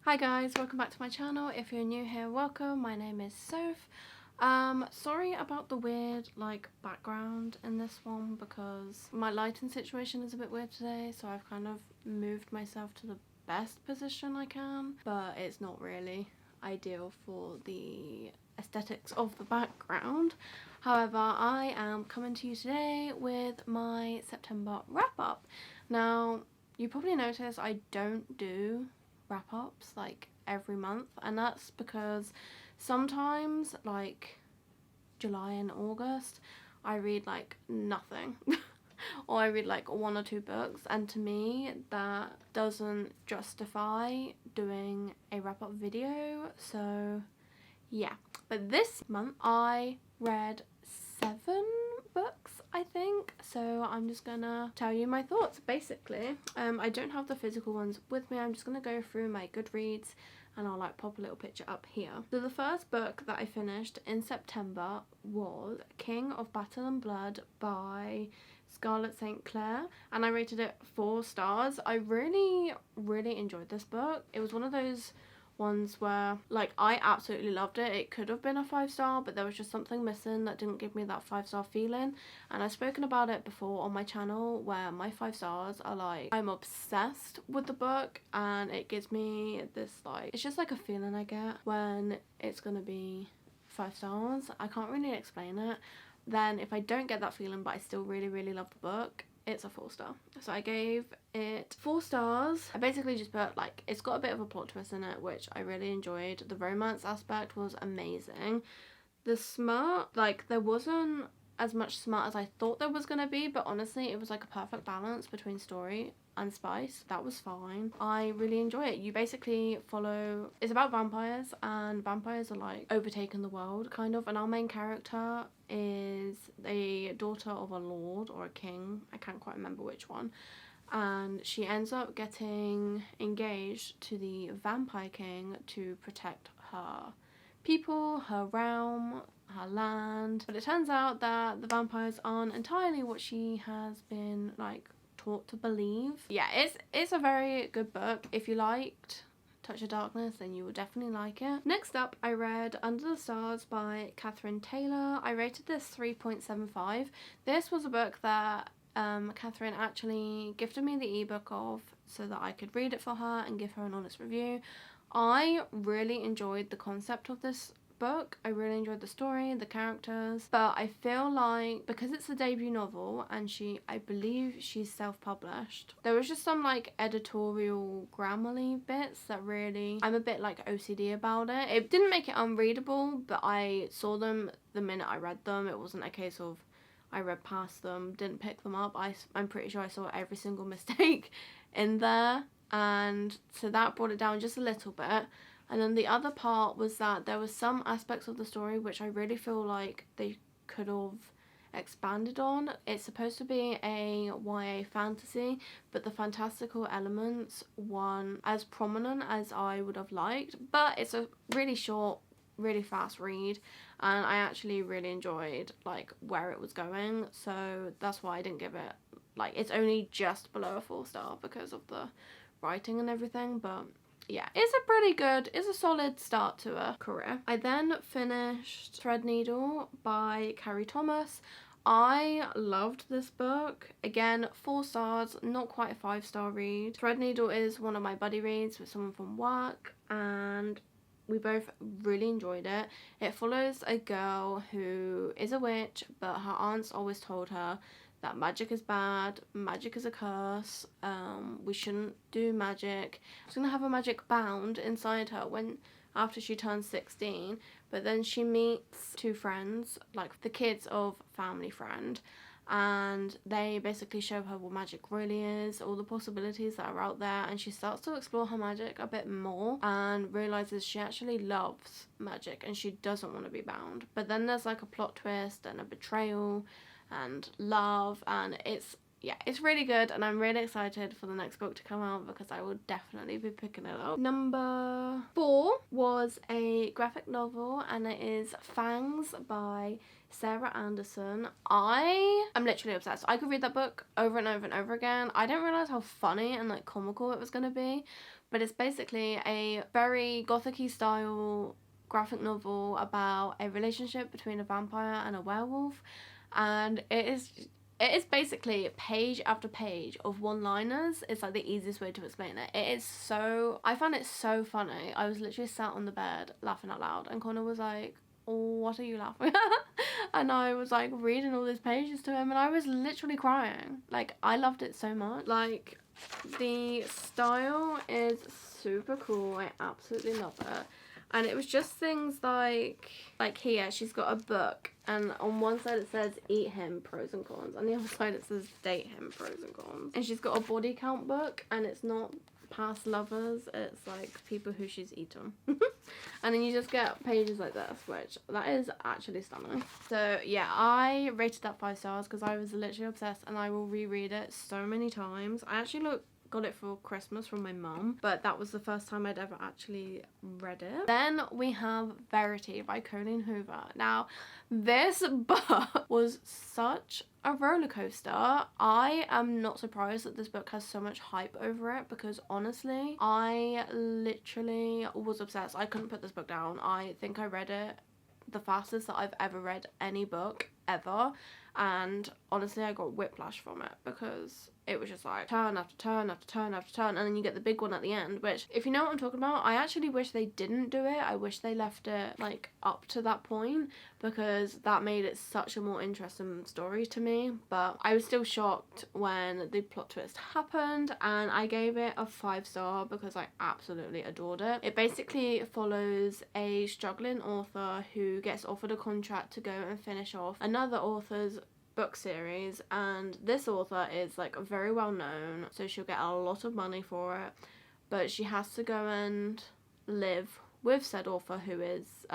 Hi guys, welcome back to my channel. If you're new here, welcome. My name is Soph. Sorry about the weird background in this one because my lighting situation is a bit weird today, so I've kind of moved myself to the best position I can, but it's not really ideal for the aesthetics of the background. However, I am coming to you today with my September wrap-up. Now, you probably notice I don't do wrap-ups every month, and that's because sometimes July and August I read nothing or I read one or two books, and to me that doesn't justify doing a wrap-up video. So yeah, but this month I read 7 books, I think, so I'm just gonna tell you my thoughts basically. I don't have the physical ones with me. I'm just gonna go through my Goodreads and I'll pop a little picture up here. So the first book that I finished in September was King of Battle and Blood by Scarlett St. Clair, and I rated it 4 stars. I really enjoyed this book. It was one of those ones where I absolutely loved it. It could have been a 5-star, but there was just something missing that didn't give me that 5-star feeling. And I've spoken about it before on my channel where my 5 stars are I'm obsessed with the book, and it gives me this it's just a feeling I get when it's gonna be 5 stars. I can't really explain it. Then if I don't get that feeling but I still really love the book, it's a 4-star. So I gave it 4 stars. I basically just put it's got a bit of a plot twist in it, which I really enjoyed. The romance aspect was amazing. The smart, there wasn't as much smart as I thought there was gonna be, but honestly it was a perfect balance between story and spice. That was fine. I really enjoy it. You basically follow, it's about vampires, and vampires are overtaking the world kind of, and our main character is a daughter of a lord or a king, I can't quite remember which one, and she ends up getting engaged to the vampire king to protect her people, her realm, her land. But it turns out that the vampires aren't entirely what she has been taught to believe. Yeah, it's a very good book. If you liked Touch of Darkness, then you will definitely like it. Next up, I read Under the Stars by Catherine Taylor. I rated this 3.75. This was a book that Catherine actually gifted me the ebook of so that I could read it for her and give her an honest review. I really enjoyed the concept of this book. I really enjoyed the story, the characters, but I feel because it's a debut novel and I believe she's self-published, there was just some editorial grammarly bits that really, I'm a bit OCD about it. It didn't make it unreadable, but I saw them the minute I read them. It wasn't a case of I read past them, didn't pick them up. I'm pretty sure I saw every single mistake in there, and so that brought it down just a little bit. And then the other part was that there was some aspects of the story which I really feel they could have expanded on. It's supposed to be a YA fantasy, but the fantastical elements weren't as prominent as I would have liked. But it's a really short, really fast read, and I actually really enjoyed where it was going, so that's why I didn't give it it's only just below a 4-star because of the writing and everything. But yeah, it's a solid start to a career. I then finished Threadneedle by Carrie Thomas. I loved this book. Again, 4 stars, not quite a 5-star read. Threadneedle is one of my buddy reads with someone from work, and we both really enjoyed it. It follows a girl who is a witch, but her aunts always told her that magic is bad, magic is a curse, we shouldn't do magic. She's gonna have a magic bound inside her after she turns 16, but then she meets 2 friends, the kids of family friend, and they basically show her what magic really is, all the possibilities that are out there, and she starts to explore her magic a bit more and realizes she actually loves magic and she doesn't want to be bound. But then there's a plot twist and a betrayal and love, and it's really good, and I'm really excited for the next book to come out because I will definitely be picking it up. Number 4 was a graphic novel, and it is Fangs by Sarah Anderson. I am literally obsessed. I could read that book over and over and over again. I didn't realise how funny and comical it was going to be, but it's basically a very gothic-y style graphic novel about a relationship between a vampire and a werewolf, and it is basically page after page of one-liners. It's like the easiest way to explain it. I found it so funny. I was literally sat on the bed laughing out loud, and Connor was like, what are you laughing at? And I was like reading all these pages to him, and I was literally crying. Like, I loved it so much. Like, the style is super cool. I absolutely love it. And it was just things like here she's got a book, and on one side it says eat him, pros and cons, on the other side it says date him, pros and cons. And she's got a body count book, and it's not past lovers, it's like people who she's eaten. And then you just get pages like this, which that is actually stunning. So yeah, I rated that 5 stars because I was literally obsessed, and I will reread it so many times. I actually got it for Christmas from my mum, but that was the first time I'd ever actually read it. Then we have Verity by Colleen Hoover. Now, this book was such a roller coaster. I am not surprised that this book has so much hype over it, because honestly, I literally was obsessed. I couldn't put this book down. I think I read it the fastest that I've ever read any book ever, and honestly I got whiplash from it because it was just like turn after turn after turn after turn, and then you get the big one at the end, which, if you know what I'm talking about, I actually wish they didn't do it. I wish they left it like up to that point, because that made it such a more interesting story to me. But I was still shocked when the plot twist happened, and I gave it a 5 star because I absolutely adored it. It basically follows a struggling author who gets offered a contract to go and finish off another author's book series, and this author is like very well known, so she'll get a lot of money for it, but she has to go and live with said author who is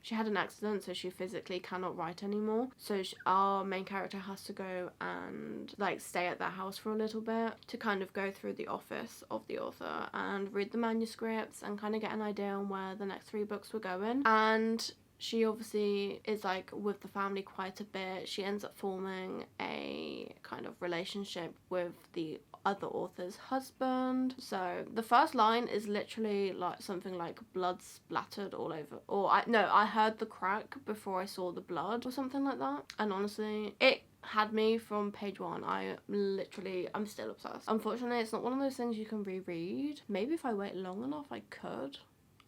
she had an accident, so she physically cannot write anymore. So our main character has to go and like stay at their house for a little bit to kind of go through the office of the author and read the manuscripts and kind of get an idea on where the next 3 books were going. And she obviously is like with the family quite a bit. She ends up forming a kind of relationship with the other author's husband. So the first line is literally like something like blood splattered all over, or I heard the crack before I saw the blood or something like that. And honestly, it had me from page 1. I'm still obsessed. Unfortunately, it's not one of those things you can reread. Maybe if I wait long enough I could.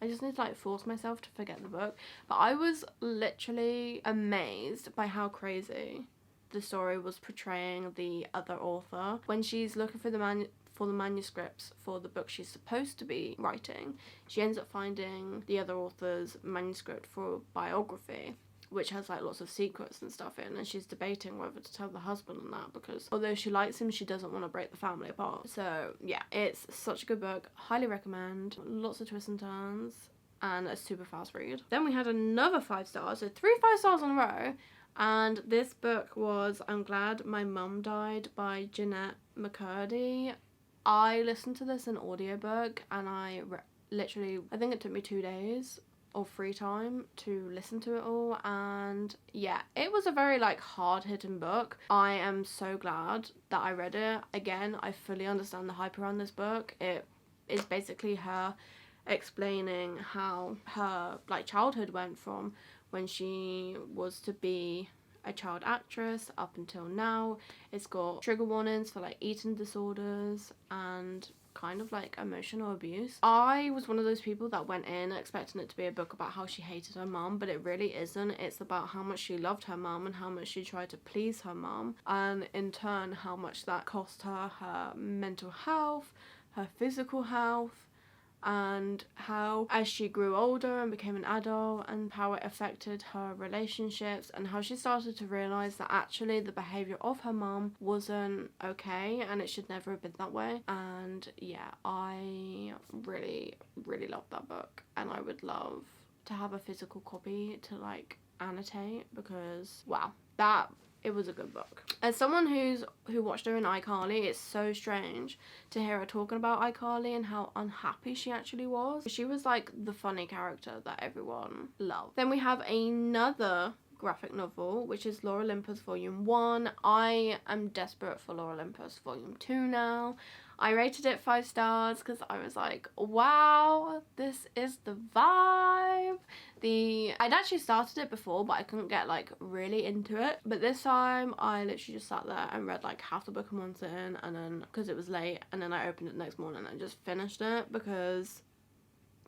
I just need to like force myself to forget the book. But I was literally amazed by how crazy the story was portraying the other author. When she's looking for the manuscripts for the book she's supposed to be writing, she ends up finding the other author's manuscript for biography, which has like lots of secrets and stuff in, and she's debating whether to tell the husband on that, because although she likes him, she doesn't want to break the family apart. So yeah, it's such a good book. Highly recommend. Lots of twists and turns, and a super fast read. Then we had another 5 stars, so 3 5 stars in a row, and this book was I'm Glad My Mum Died by Jeanette McCurdy. I listened to this in audiobook, and I think it took me 2 days of free time to listen to it all, and yeah, it was a very like hard-hitting book. I am so glad that I read it. Again, I fully understand the hype around this book. It is basically her explaining how her like childhood went from when she was to be a child actress up until now. It's got trigger warnings for like eating disorders and kind of like emotional abuse. I was one of those people that went in expecting it to be a book about how she hated her mum, but it really isn't. It's about how much she loved her mum and how much she tried to please her mum, and in turn how much that cost her her mental health, her physical health, and how as she grew older and became an adult, and how it affected her relationships, and how she started to realise that actually the behaviour of her mum wasn't okay and it should never have been that way. And yeah, I really loved that book, and I would love to have a physical copy to like annotate, because wow, it was a good book. As someone who watched her in iCarly, it's so strange to hear her talking about iCarly and how unhappy she actually was. She was like the funny character that everyone loved. Then we have another graphic novel, which is Lore Olympus Volume 1. I am desperate for Lore Olympus Volume 2 now. I rated it 5 stars because I was like, wow, this is the vibe. I'd actually started it before, but I couldn't get like really into it. But this time I literally just sat there and read like half the book in one sitting, and then because it was late, and then I opened it the next morning and just finished it because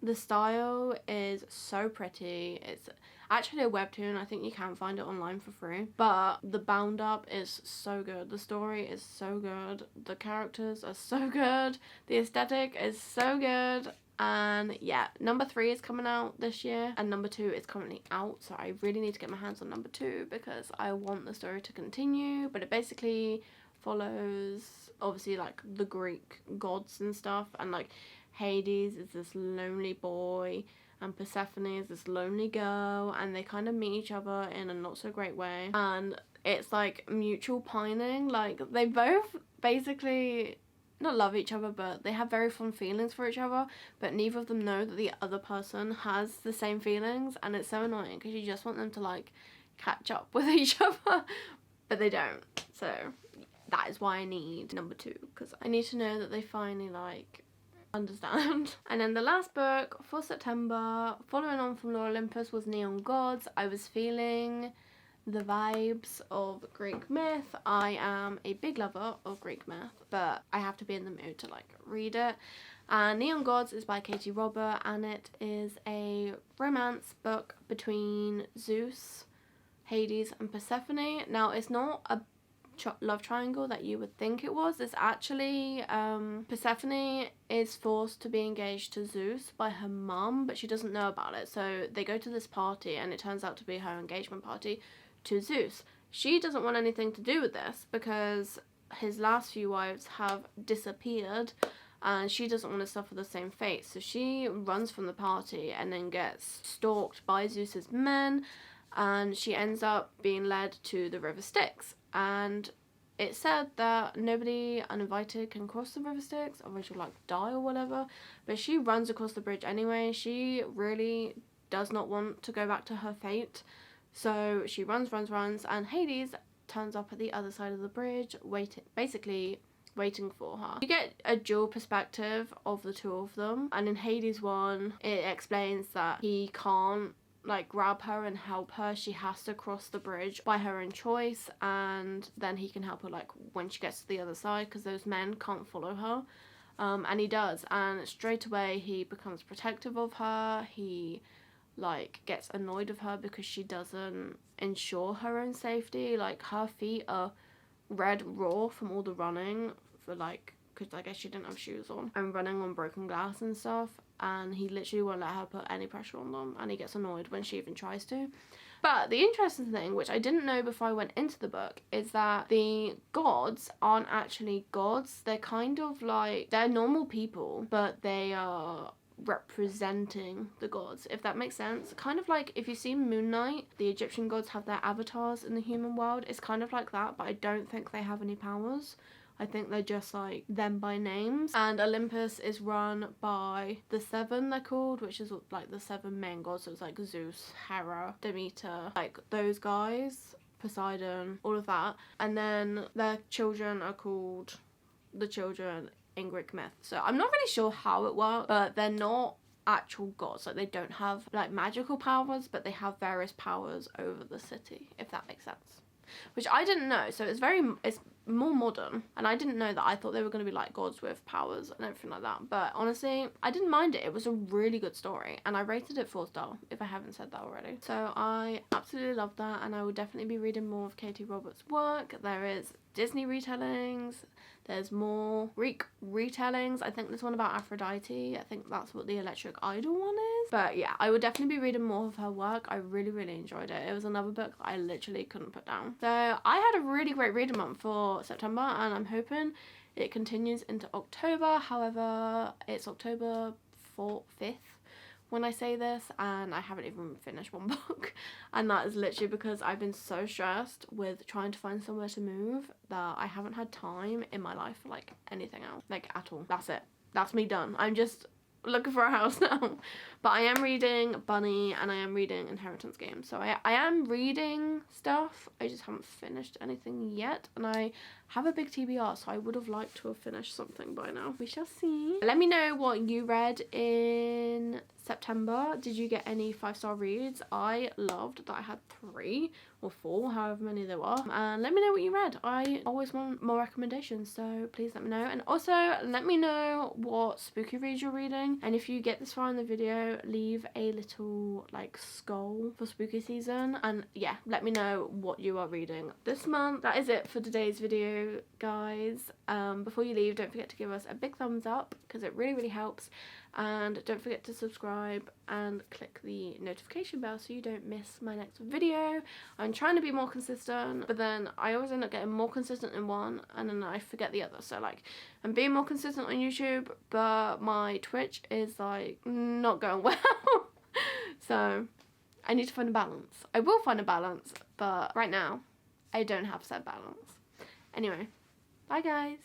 the style is so pretty. It's actually a webtoon. I think you can find it online for free. But the bound up is so good. The story is so good. The characters are so good. The aesthetic is so good. And yeah, number 3 is coming out this year, and number 2 is currently out, so I really need to get my hands on number 2 because I want the story to continue. But it basically follows obviously like the Greek gods and stuff, and like Hades is this lonely boy and Persephone is this lonely girl, and they kind of meet each other in a not so great way, and it's like mutual pining. Like they both basically not love each other, but they have very fond feelings for each other, but neither of them know that the other person has the same feelings, and it's so annoying because you just want them to like catch up with each other, but they don't. So that is why I need number 2, because I need to know that they finally like understand. And then the last book for September, following on from Olympus, was Neon Gods. I was feeling the vibes of Greek myth. I am a big lover of Greek myth, but I have to be in the mood to like read it. And Neon Gods is by Katie Robert, and it is a romance book between Zeus, Hades and Persephone. Now it's not a love triangle that you would think it was. It's actually Persephone is forced to be engaged to Zeus by her mum, but she doesn't know about it. So they go to this party, and it turns out to be her engagement party to Zeus. She doesn't want anything to do with this because his last few wives have disappeared, and she doesn't want to suffer the same fate. So she runs from the party and then gets stalked by Zeus's men, and she ends up being led to the river Styx. And it's said that nobody uninvited can cross the river Styx, or she'll like die or whatever, but she runs across the bridge anyway. She really does not want to go back to her fate, so she runs, and Hades turns up at the other side of the bridge, waiting for her. You get a dual perspective of the two of them, and in Hades one, it explains that he can't like grab her and help her. She has to cross the bridge by her own choice, and then he can help her like when she gets to the other side, because those men can't follow her. And he does, and straight away he becomes protective of her. He like gets annoyed of her because she doesn't ensure her own safety. Like her feet are red raw from all the running, for like, because I guess she didn't have shoes on, and running on broken glass and stuff, and he literally won't let her put any pressure on them, and he gets annoyed when she even tries to. But the interesting thing, which I didn't know before I went into the book, is that the gods aren't actually gods. They're kind of like, they're normal people, but they are representing the gods, if that makes sense. Kind of like if you see Moon Knight, the Egyptian gods have their avatars in the human world. It's kind of like that, but I don't think they have any powers. I think they're just like them by names. And Olympus is run by the 7, they're called, which is like the 7 main gods. So it's like Zeus, Hera, Demeter, like those guys, Poseidon, all of that. And then their children are called the children in Greek myth. So I'm not really sure how it works, but they're not actual gods. Like they don't have like magical powers, but they have various powers over the city, if that makes sense. Which I didn't know, so it's more modern, and I didn't know that. I thought they were going to be like gods with powers and everything like that, but honestly I didn't mind it. It was a really good story, and I rated it 4 stars, if I haven't said that already. So I absolutely love that, and I will definitely be reading more of Katie Roberts' work. There is Disney retellings, there's more Greek retellings. I think there's one about Aphrodite. I think that's what the Electric Idol one is. But yeah, I would definitely be reading more of her work. I really, really enjoyed it. It was another book that I literally couldn't put down. So I had a really great reading month for September, and I'm hoping it continues into October. However, it's October 5th when I say this, and I haven't even finished one book, and that is literally because I've been so stressed with trying to find somewhere to move that I haven't had time in my life for like anything else, like at all. That's it. That's me done. I'm just looking for a house now. But I am reading Bunny and I am reading Inheritance Games. So I am reading stuff. I just haven't finished anything yet. And I have a big TBR, so I would have liked to have finished something by now. We shall see. Let me know what you read in September. Did you get any 5-star reads? I loved that I had 3 or 4, however many there were. And let me know what you read. I always want more recommendations, so please let me know. And also let me know what spooky reads you're reading. And if you get this far in the video, leave a little like skull for spooky season. And yeah, let me know what you are reading this month. That is it for today's video, guys. Before you leave, don't forget to give us a big thumbs up because it really helps. And don't forget to subscribe and click the notification bell so you don't miss my next video. I'm trying to be more consistent, but then I always end up getting more consistent in one and then I forget the other. So like, I'm being more consistent on YouTube, but my Twitch is like not going well. So I need to find a balance. I will find a balance, but right now I don't have said balance. Anyway, bye guys.